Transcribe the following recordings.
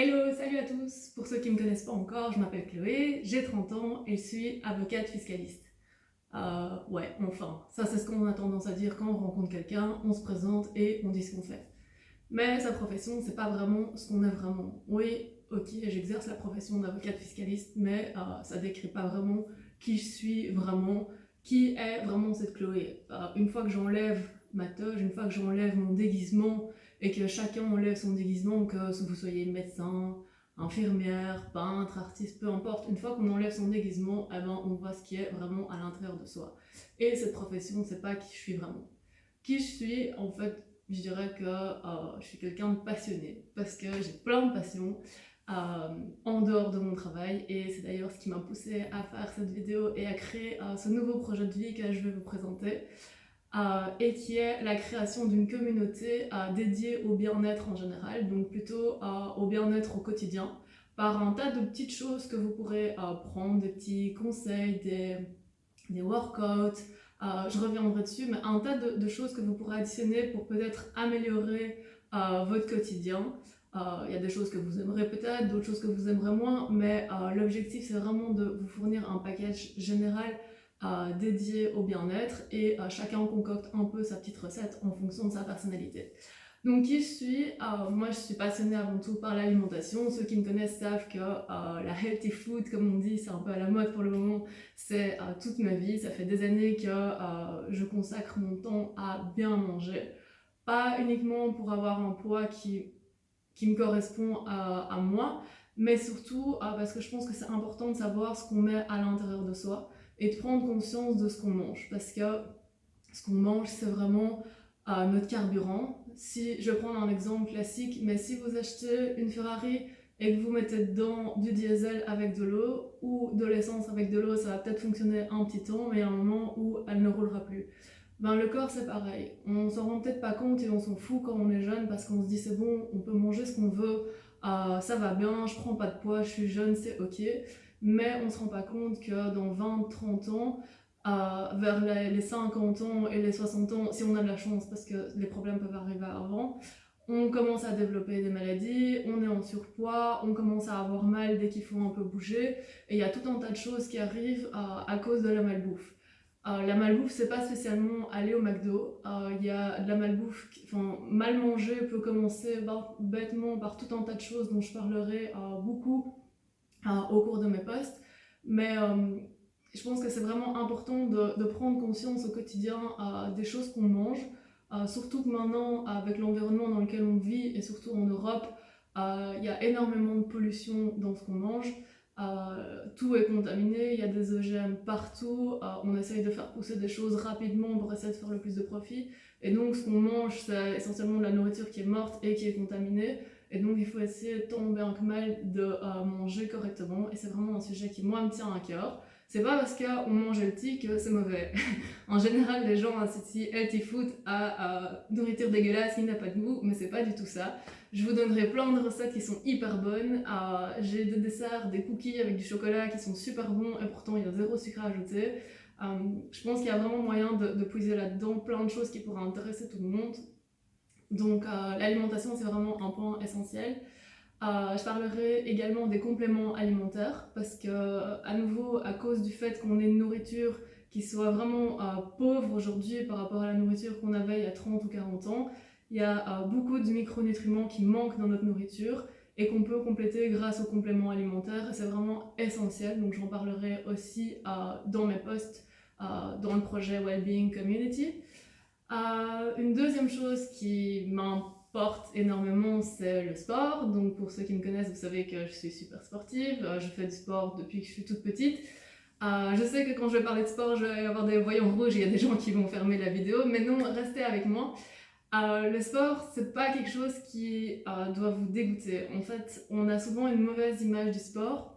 Hello, salut à tous. Pour ceux qui ne me connaissent pas encore, je m'appelle Chloé, j'ai 30 ans et je suis avocate fiscaliste. Ouais, enfin, ça c'est ce qu'on a tendance à dire quand on rencontre quelqu'un, on se présente et on dit ce qu'on fait. Mais sa profession, c'est pas vraiment ce qu'on est vraiment. Oui, ok, j'exerce la profession d'avocate fiscaliste, mais ça décrit pas vraiment qui je suis vraiment, qui est vraiment cette Chloé. Une fois que j'enlève ma toge, une fois que j'enlève mon déguisement et que chacun enlève son déguisement, que vous soyez médecin, infirmière, peintre, artiste, peu importe, une fois qu'on enlève son déguisement, eh ben, on voit ce qui est vraiment à l'intérieur de soi. Et cette profession, c'est pas qui je suis vraiment. Qui je suis, en fait, je dirais que je suis quelqu'un de passionné parce que j'ai plein de passions en dehors de mon travail et c'est d'ailleurs ce qui m'a poussé à faire cette vidéo et à créer ce nouveau projet de vie que je vais vous présenter et qui est la création d'une communauté dédiée au bien-être en général, donc plutôt au bien-être au quotidien par un tas de petites choses que vous pourrez prendre, des petits conseils, des workouts, je reviendrai dessus, mais un tas de choses que vous pourrez additionner pour peut-être améliorer votre quotidien. Il y a des choses que vous aimerez peut-être, d'autres choses que vous aimerez moins, mais l'objectif c'est vraiment de vous fournir un package général dédié au bien-être et chacun concocte un peu sa petite recette en fonction de sa personnalité. Donc qui je suis Moi je suis passionnée avant tout par l'alimentation. Ceux qui me connaissent savent que la healthy food, comme on dit, c'est un peu à la mode pour le moment. C'est toute ma vie. Ça fait des années que je consacre mon temps à bien manger. Pas uniquement pour avoir un poids qui me correspond à moi, mais surtout parce que je pense que c'est important de savoir ce qu'on met à l'intérieur de soi et de prendre conscience de ce qu'on mange. Parce que ce qu'on mange, c'est vraiment notre carburant. Si je vais prendre un exemple classique, mais si vous achetez une Ferrari et que vous mettez dedans du diesel avec de l'eau ou de l'essence avec de l'eau, ça va peut-être fonctionner un petit temps, mais il y a un moment où elle ne roulera plus. Ben, le corps c'est pareil, on s'en rend peut-être pas compte et on s'en fout quand on est jeune parce qu'on se dit c'est bon, on peut manger ce qu'on veut, ça va bien, je prends pas de poids, je suis jeune, c'est ok, mais on se rend pas compte que dans 20-30 ans, vers les 50 ans et les 60 ans, si on a de la chance parce que les problèmes peuvent arriver avant, on commence à développer des maladies, on est en surpoids, on commence à avoir mal dès qu'il faut un peu bouger, et il y a tout un tas de choses qui arrivent à cause de la malbouffe. La malbouffe, c'est pas spécialement aller au McDo. Il y a de la malbouffe, enfin, mal manger peut commencer bêtement par tout un tas de choses dont je parlerai beaucoup au cours de mes posts. Mais je pense que c'est vraiment important de prendre conscience au quotidien des choses qu'on mange. Surtout que maintenant, avec l'environnement dans lequel on vit, et surtout en Europe, il y a énormément de pollution dans ce qu'on mange. Tout est contaminé, il y a des OGM partout, on essaye de faire pousser des choses rapidement pour essayer de faire le plus de profit. Et donc ce qu'on mange, c'est essentiellement de la nourriture qui est morte et qui est contaminée. Et donc il faut essayer tant bien que mal de manger correctement. Et c'est vraiment un sujet qui moi me tient à cœur. C'est pas parce qu'on mange healthy que c'est mauvais. En général, les gens associent healthy food à nourriture dégueulasse qui n'a pas de goût, mais c'est pas du tout ça. Je vous donnerai plein de recettes qui sont hyper bonnes. J'ai des desserts, des cookies avec du chocolat qui sont super bons et pourtant il y a zéro sucre ajouté. Je pense qu'il y a vraiment moyen de puiser là-dedans plein de choses qui pourraient intéresser tout le monde. Donc l'alimentation c'est vraiment un point essentiel. Je parlerai également des compléments alimentaires parce que, à nouveau, à cause du fait qu'on ait une nourriture qui soit vraiment pauvre aujourd'hui par rapport à la nourriture qu'on avait il y a 30 ou 40 ans, il y a beaucoup de micronutriments qui manquent dans notre nourriture et qu'on peut compléter grâce aux compléments alimentaires. C'est vraiment essentiel, donc j'en parlerai aussi dans mes posts dans le projet Wellbeing Community. Une deuxième chose qui m'importe énormément, c'est le sport. Donc pour ceux qui me connaissent, vous savez que je suis super sportive. Je fais du sport depuis que je suis toute petite. Je sais que quand je vais parler de sport, je vais avoir des voyants rouges et il y a des gens qui vont fermer la vidéo, mais non, restez avec moi. Le sport, c'est pas quelque chose qui doit vous dégoûter. En fait, on a souvent une mauvaise image du sport.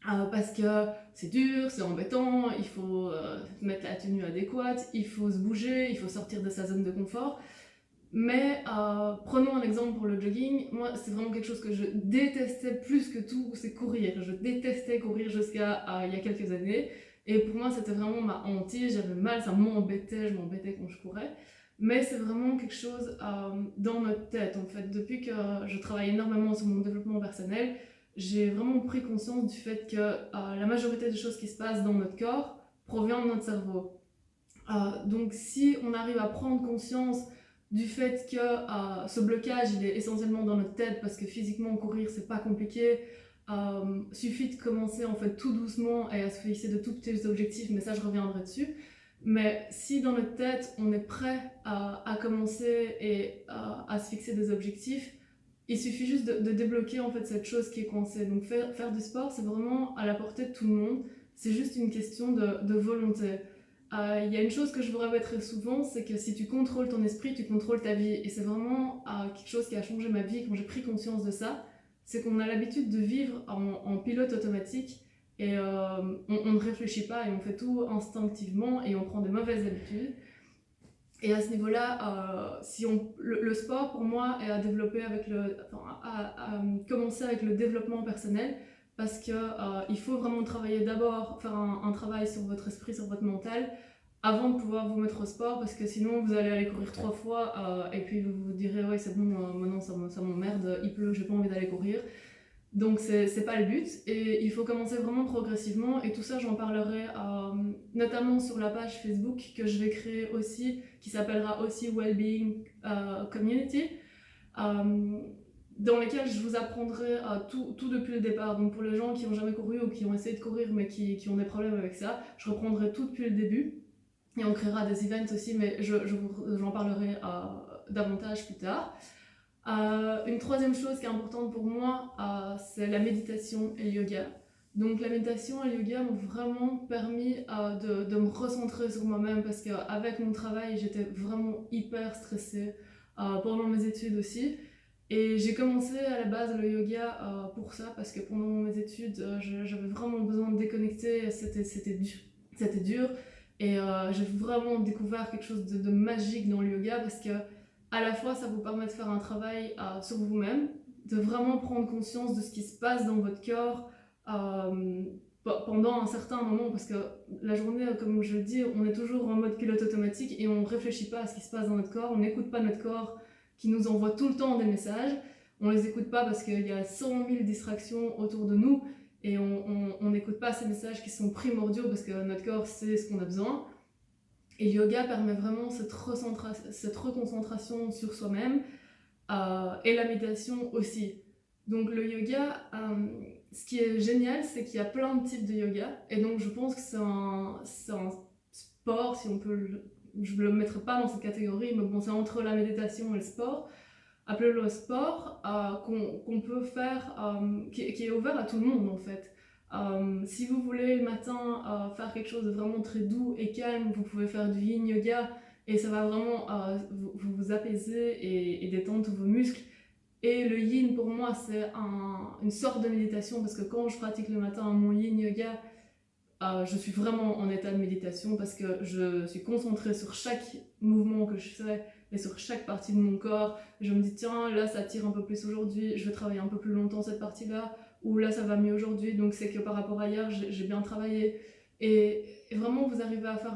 Parce que c'est dur, c'est embêtant, il faut mettre la tenue adéquate, il faut se bouger, il faut sortir de sa zone de confort. Mais prenons un exemple pour le jogging. Moi, c'est vraiment quelque chose que je détestais plus que tout, c'est courir. Je détestais courir jusqu'à il y a quelques années. Et pour moi, c'était vraiment ma hantise, j'avais mal, ça m'embêtait, je m'embêtais quand je courais. mais c'est vraiment quelque chose dans notre tête en fait. Depuis que je travaille énormément sur mon développement personnel, j'ai vraiment pris conscience du fait que la majorité des choses qui se passent dans notre corps provient de notre cerveau. Donc si on arrive à prendre conscience du fait que ce blocage il est essentiellement dans notre tête, parce que physiquement courir c'est pas compliqué, suffit de commencer en fait tout doucement et à se fixer de tout petits objectifs, mais ça je reviendrai dessus. Mais si dans notre tête on est prêt à commencer et à se fixer des objectifs, il suffit juste de débloquer en fait cette chose qui est coincée. Donc faire du sport c'est vraiment à la portée de tout le monde, c'est juste une question de volonté. Il y a une chose que je vous répéterai souvent, c'est que si tu contrôles ton esprit, tu contrôles ta vie. Et c'est vraiment quelque chose qui a changé ma vie quand j'ai pris conscience de ça. C'est qu'on a l'habitude de vivre en pilote automatique et on ne réfléchit pas et on fait tout instinctivement et on prend de mauvaises habitudes. Et à ce niveau-là, le sport pour moi est à développer avec à commencer avec le développement personnel, parce que il faut vraiment travailler d'abord, faire un travail sur votre esprit, sur votre mental, avant de pouvoir vous mettre au sport, parce que sinon vous allez aller courir 3 fois et puis vous vous direz ouais c'est bon, maintenant ça m'emmerde, il pleut, j'ai pas envie d'aller courir. Donc c'est pas le but et il faut commencer vraiment progressivement, et tout ça j'en parlerai notamment sur la page Facebook que je vais créer aussi, qui s'appellera aussi Wellbeing Community, dans lesquels je vous apprendrai tout depuis le départ. Donc pour les gens qui n'ont jamais couru ou qui ont essayé de courir mais qui ont des problèmes avec ça, je reprendrai tout depuis le début et on créera des events aussi, mais j'en parlerai davantage plus tard. Une troisième chose qui est importante pour moi, c'est la méditation et le yoga. Donc la méditation et le yoga m'ont vraiment permis de me recentrer sur moi-même, parce qu'avec mon travail j'étais vraiment hyper stressée, pendant mes études aussi. Et j'ai commencé à la base le yoga pour ça, parce que pendant mes études j'avais vraiment besoin de déconnecter, c'était dur. Et j'ai vraiment découvert quelque chose de magique dans le yoga, parce que à la fois ça vous permet de faire un travail sur vous-même, de vraiment prendre conscience de ce qui se passe dans votre corps pendant un certain moment, parce que la journée, comme je le dis, on est toujours en mode pilote automatique et on ne réfléchit pas à ce qui se passe dans notre corps, on n'écoute pas notre corps qui nous envoie tout le temps des messages, on les écoute pas parce qu'il y a 100 000 distractions autour de nous et on n'écoute pas ces messages qui sont primordiaux, parce que notre corps sait ce qu'on a besoin. Et le yoga permet vraiment cette reconcentration sur soi-même, et la méditation aussi. Donc le yoga, ce qui est génial, c'est qu'il y a plein de types de yoga, et donc je pense que c'est un sport, si on peut, je ne le mettrai pas dans cette catégorie, mais bon, c'est entre la méditation et le sport. Appelez-le sport, qu'on peut faire, qui est ouvert à tout le monde en fait. Si vous voulez le matin faire quelque chose de vraiment très doux et calme, vous pouvez faire du yin yoga et ça va vraiment vous apaiser et détendre tous vos muscles. Et le yin pour moi c'est une sorte de méditation, parce que quand je pratique le matin mon yin yoga, je suis vraiment en état de méditation, parce que je suis concentrée sur chaque mouvement que je fais et sur chaque partie de mon corps. Je me dis tiens là ça tire un peu plus aujourd'hui, je vais travailler un peu plus longtemps cette partie là, ou là ça va mieux aujourd'hui, donc c'est que par rapport à hier j'ai bien travaillé. Et vraiment vous arrivez à faire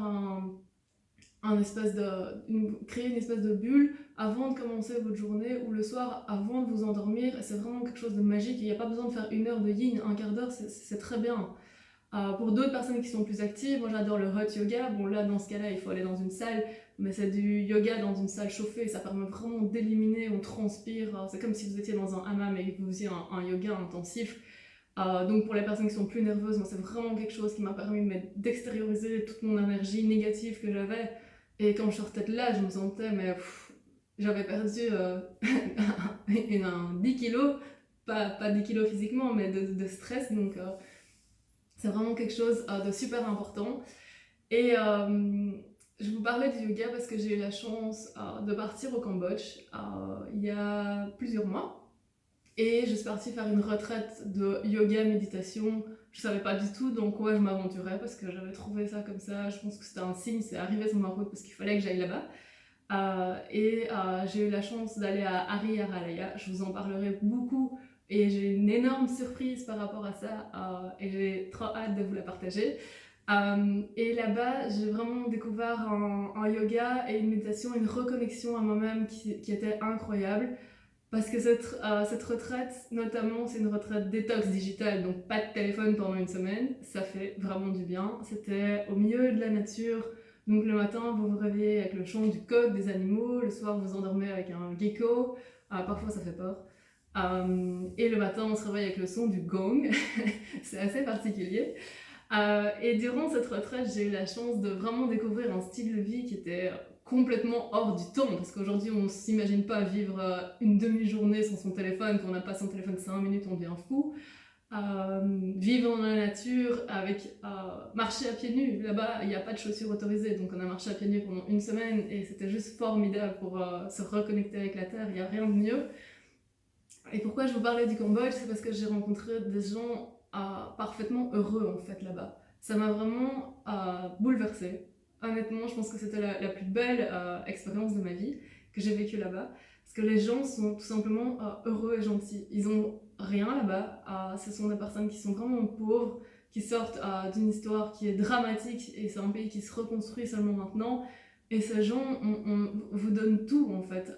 créer une espèce de bulle avant de commencer votre journée, ou le soir avant de vous endormir. C'est vraiment quelque chose de magique, il n'y a pas besoin de faire 1 heure de yin, un quart d'heure c'est très bien. Pour d'autres personnes qui sont plus actives, moi j'adore le hot yoga. Bon là dans ce cas là il faut aller dans une salle, mais c'est du yoga dans une salle chauffée, ça permet vraiment d'éliminer, on transpire, c'est comme si vous étiez dans un hammam et que vous faisiez un yoga intensif. Donc pour les personnes qui sont plus nerveuses, moi c'est vraiment quelque chose qui m'a permis d'extérioriser toute mon énergie négative que j'avais. Et quand je sortais de là, je me sentais, mais j'avais perdu 10 kilos, pas 10 kilos physiquement, mais de stress, donc c'est vraiment quelque chose de super important. Et je vous parlais du yoga parce que j'ai eu la chance de partir au Cambodge il y a plusieurs mois. Et je suis partie faire une retraite de yoga méditation. Je savais pas du tout dans quoi je m'aventurais, parce que j'avais trouvé ça comme ça. Je pense que c'était un signe, c'est arrivé sur ma route parce qu'il fallait que j'aille là-bas. J'ai eu la chance d'aller à Hariharalaya. Je vous en parlerai beaucoup et j'ai une énorme surprise par rapport à ça et j'ai trop hâte de vous la partager. Et là-bas, j'ai vraiment découvert un yoga et une méditation, une reconnexion à moi-même qui était incroyable. Parce que cette retraite, notamment, c'est une retraite détox digitale, donc pas de téléphone pendant une semaine, ça fait vraiment du bien. C'était au milieu de la nature, donc le matin, vous vous réveillez avec le chant du coq, des animaux, le soir, vous vous endormez avec un gecko, parfois ça fait peur. Et le matin, on se réveille avec le son du gong, c'est assez particulier. Et durant cette retraite, j'ai eu la chance de vraiment découvrir un style de vie qui était complètement hors du temps, parce qu'aujourd'hui, on ne s'imagine pas vivre une demi-journée sans son téléphone. Quand on n'a pas son téléphone 5 minutes, on devient fou. Vivre dans la nature, avec marcher à pieds nus. Là-bas, il n'y a pas de chaussures autorisées, donc on a marché à pieds nus pendant une semaine, et c'était juste formidable pour se reconnecter avec la terre. Il n'y a rien de mieux. Et pourquoi je vous parlais du Cambodge, c'est parce que j'ai rencontré des gens parfaitement heureux en fait là-bas. Ça m'a vraiment bouleversée. Honnêtement, je pense que c'était la plus belle expérience de ma vie que j'ai vécue là-bas. Parce que les gens sont tout simplement heureux et gentils. Ils ont rien là-bas. Ce sont des personnes qui sont vraiment pauvres, qui sortent d'une histoire qui est dramatique, et c'est un pays qui se reconstruit seulement maintenant. Et ces gens vous donnent tout en fait.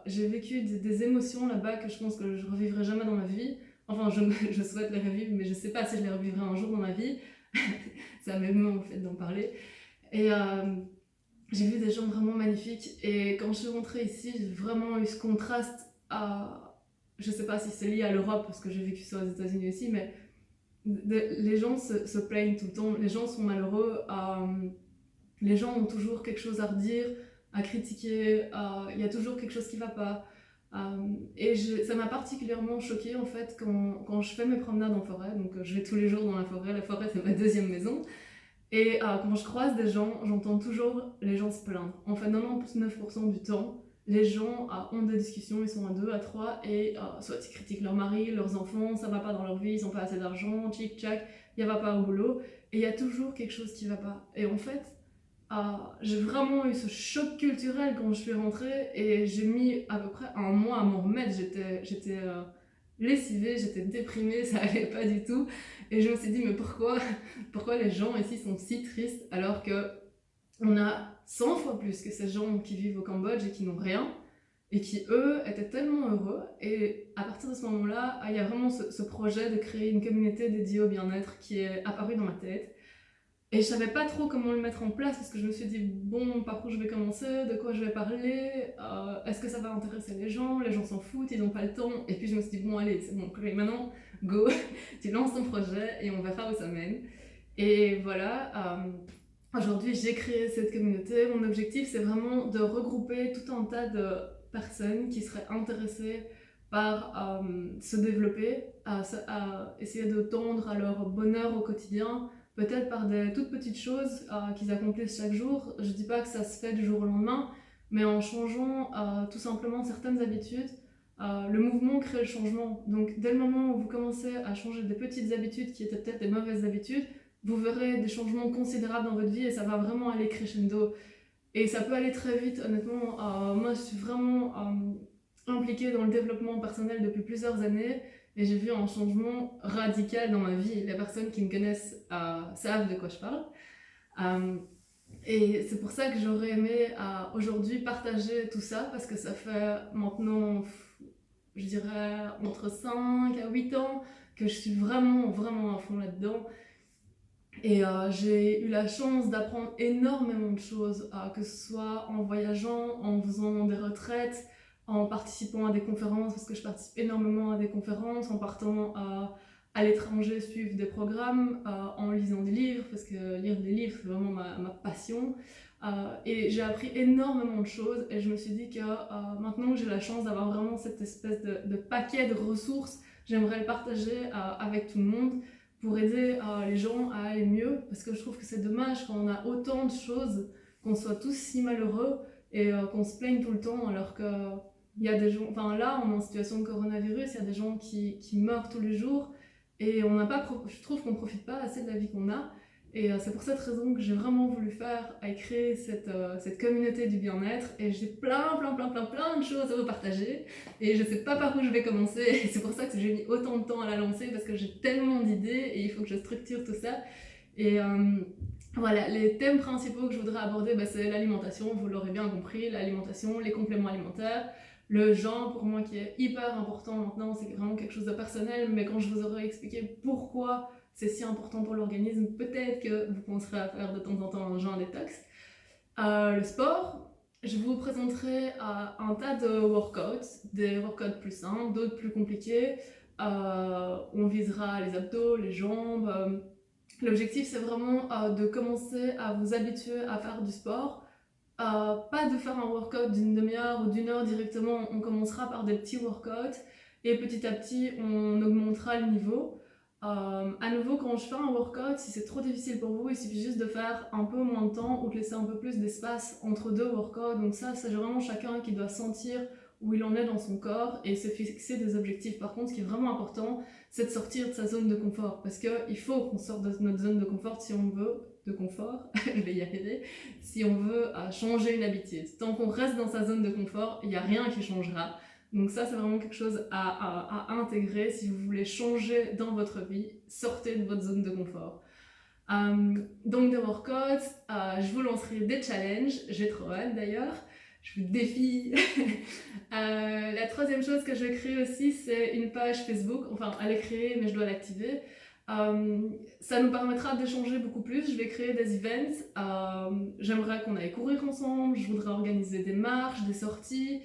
J'ai vécu des émotions là-bas que je pense que je revivrai jamais dans ma vie. Enfin, je souhaite les revivre, mais je sais pas si je les revivrai un jour dans ma vie. Ça m'émeut en fait d'en parler. Et j'ai vu des gens vraiment magnifiques. Et quand je suis rentrée ici, j'ai vraiment eu ce contraste à... Je sais pas si c'est lié à l'Europe, parce que j'ai vécu ça aux États-Unis aussi, mais les gens se plaignent tout le temps. Les gens sont malheureux. Les gens ont toujours quelque chose à redire, à critiquer, il y a toujours quelque chose qui ne va pas. Et ça m'a particulièrement choquée en fait quand je fais mes promenades en forêt, donc je vais tous les jours dans la forêt c'est ma deuxième maison, et quand je croise des gens, j'entends toujours les gens se plaindre. En fait 99% du temps, les gens ont des discussions, ils sont à deux, à trois, et soit ils critiquent leur mari, leurs enfants, ça va pas dans leur vie, ils n'ont pas assez d'argent, tchic tchac, il n'y va pas au boulot, et il y a toujours quelque chose qui va pas. Et en fait, j'ai vraiment eu ce choc culturel quand je suis rentrée, et j'ai mis à peu près un mois à m'en remettre. J'étais lessivée, j'étais déprimée, ça allait pas du tout. Et je me suis dit, mais pourquoi les gens ici sont si tristes alors que on a 100 fois plus que ces gens qui vivent au Cambodge et qui n'ont rien, et qui eux étaient tellement heureux. Et à partir de ce moment-là, il y a vraiment ce projet de créer une communauté dédiée au bien-être qui est apparu dans ma tête. Et je savais pas trop comment le mettre en place, parce que je me suis dit, bon, par où je vais commencer, de quoi je vais parler, est-ce que ça va intéresser les gens s'en foutent, ils n'ont pas le temps. Et puis je me suis dit, bon allez, c'est bon, Chloé, maintenant, go, tu lances ton projet et on verra où ça mène. Et voilà, aujourd'hui j'ai créé cette communauté. Mon objectif c'est vraiment de regrouper tout un tas de personnes qui seraient intéressées par se développer, à essayer de tendre à leur bonheur au quotidien, peut-être par des toutes petites choses qu'ils accomplissent chaque jour. Je dis pas que ça se fait du jour au lendemain, mais en changeant tout simplement certaines habitudes, le mouvement crée le changement. Donc dès le moment où vous commencez à changer des petites habitudes qui étaient peut-être des mauvaises habitudes, vous verrez des changements considérables dans votre vie, et ça va vraiment aller crescendo. Et ça peut aller très vite, honnêtement. Moi, je suis vraiment impliquée dans le développement personnel depuis plusieurs années, et j'ai vu un changement radical dans ma vie. Les personnes qui me connaissent savent de quoi je parle. Euh, et c'est pour ça que j'aurais aimé aujourd'hui partager tout ça, parce que ça fait maintenant, je dirais, entre 5 à 8 ans que je suis vraiment, vraiment à fond là-dedans. Et j'ai eu la chance d'apprendre énormément de choses, que ce soit en voyageant, en faisant des retraites, en participant à des conférences, parce que je participe énormément à des conférences, en partant à l'étranger suivre des programmes, en lisant des livres, parce que lire des livres c'est vraiment ma passion. Et j'ai appris énormément de choses, et je me suis dit que maintenant que j'ai la chance d'avoir vraiment cette espèce de paquet de ressources, j'aimerais le partager avec tout le monde, pour aider les gens à aller mieux, parce que je trouve que c'est dommage quand on a autant de choses, qu'on soit tous si malheureux, et qu'on se plaigne tout le temps, alors que il y a des gens, enfin là on est en situation de coronavirus, il y a des gens qui meurent tous les jours, et on n'a pas, je trouve qu'on profite pas assez de la vie qu'on a. Et c'est pour cette raison que j'ai vraiment voulu faire et créer cette communauté du bien-être, et j'ai plein de choses à vous partager, et je sais pas par où je vais commencer, et c'est pour ça que j'ai mis autant de temps à la lancer, parce que j'ai tellement d'idées et il faut que je structure tout ça. Et voilà, les thèmes principaux que je voudrais aborder, c'est l'alimentation, vous l'aurez bien compris, l'alimentation, les compléments alimentaires, le genre pour moi qui est hyper important maintenant, c'est vraiment quelque chose de personnel, mais quand je vous aurai expliqué pourquoi c'est si important pour l'organisme, peut-être que vous penserez à faire de temps en temps un jeûne détox. Le sport, je vous présenterai un tas de workouts, des workouts plus simples, d'autres plus compliqués. On visera les abdos, les jambes. L'objectif, c'est vraiment de commencer à vous habituer à faire du sport. Pas de faire un workout d'une demi-heure ou d'une heure directement, on commencera par des petits workouts et petit à petit on augmentera le niveau. À nouveau, quand je fais un workout, si c'est trop difficile pour vous, il suffit juste de faire un peu moins de temps ou de laisser un peu plus d'espace entre deux workouts. Donc ça, c'est vraiment chacun qui doit sentir où il en est dans son corps et se fixer des objectifs. Par contre, ce qui est vraiment important, c'est de sortir de sa zone de confort, parce qu'il faut qu'on sorte de notre zone de confort si on veut, de confort, je vais y arriver, si on veut changer une habitude. Tant qu'on reste dans sa zone de confort, il n'y a rien qui changera. Donc ça, c'est vraiment quelque chose à intégrer. Si vous voulez changer dans votre vie, sortez de votre zone de confort. Donc des workouts, je vous lancerai des challenges, j'ai trop hâte d'ailleurs, je vous défie. La troisième chose que je vais créer aussi, c'est une page Facebook, enfin elle est créée mais je dois l'activer. Ça nous permettra d'échanger beaucoup plus. Je vais créer des events, j'aimerais qu'on aille courir ensemble, je voudrais organiser des marches, des sorties.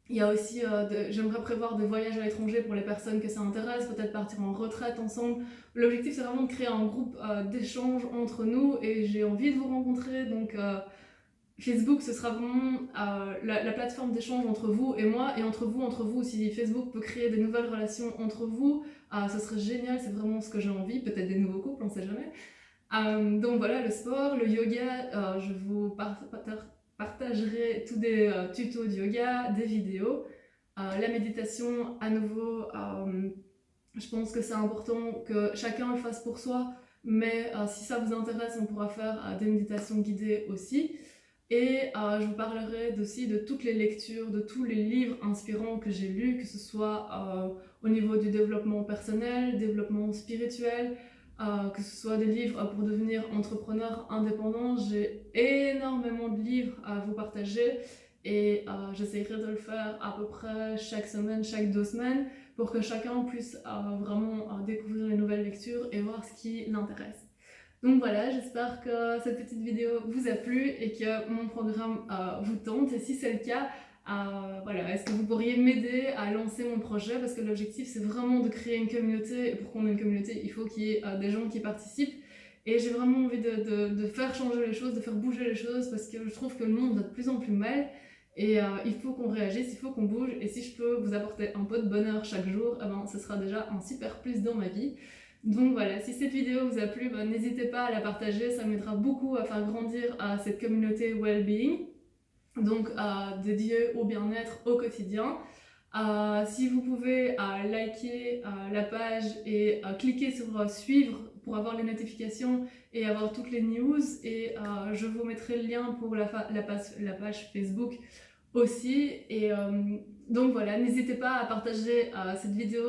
Il y a aussi, j'aimerais prévoir des voyages à l'étranger pour les personnes que ça intéresse, peut-être partir en retraite ensemble. L'objectif, c'est vraiment de créer un groupe d'échange entre nous et j'ai envie de vous rencontrer. Donc Facebook, ce sera vraiment la plateforme d'échange entre vous et moi, et entre vous. Si Facebook peut créer des nouvelles relations entre vous, ce serait génial, c'est vraiment ce que j'ai envie. Peut-être des nouveaux couples, on sait jamais. Donc voilà, le sport, le yoga, je vous partagerai tous des tutos de yoga, des vidéos. La méditation, à nouveau, je pense que c'est important que chacun le fasse pour soi, mais si ça vous intéresse, on pourra faire des méditations guidées aussi. Et je vous parlerai aussi de toutes les lectures, de tous les livres inspirants que j'ai lus, que ce soit au niveau du développement personnel, développement spirituel, que ce soit des livres pour devenir entrepreneur indépendant. J'ai énormément de livres à vous partager et j'essaierai de le faire à peu près chaque semaine, chaque 2 semaines, pour que chacun puisse vraiment découvrir les nouvelles lectures et voir ce qui l'intéresse. Donc voilà, j'espère que cette petite vidéo vous a plu et que mon programme vous tente. Et si c'est le cas, voilà, est-ce que vous pourriez m'aider à lancer mon projet? Parce que l'objectif, c'est vraiment de créer une communauté. Et pour qu'on ait une communauté, il faut qu'il y ait des gens qui participent. Et j'ai vraiment envie de faire changer les choses, de faire bouger les choses, parce que je trouve que le monde va de plus en plus mal. Et il faut qu'on réagisse, il faut qu'on bouge. Et si je peux vous apporter un peu de bonheur chaque jour, eh ben, ce sera déjà un super plus dans ma vie. Donc voilà, si cette vidéo vous a plu, n'hésitez pas à la partager, ça m'aidera beaucoup à faire grandir cette communauté well-being, donc dédiée au bien-être au quotidien. Si vous pouvez liker la page et cliquer sur suivre pour avoir les notifications et avoir toutes les news, et je vous mettrai le lien pour la page Facebook aussi. Et donc voilà, n'hésitez pas à partager cette vidéo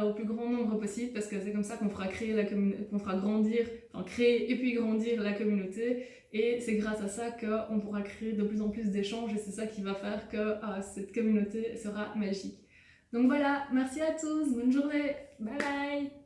au plus grand nombre possible, parce que c'est comme ça qu'on fera qu'on fera grandir, enfin créer et puis grandir la communauté, et c'est grâce à ça qu'on pourra créer de plus en plus d'échanges, et c'est ça qui va faire que cette communauté sera magique. Donc voilà, merci à tous, bonne journée, bye bye.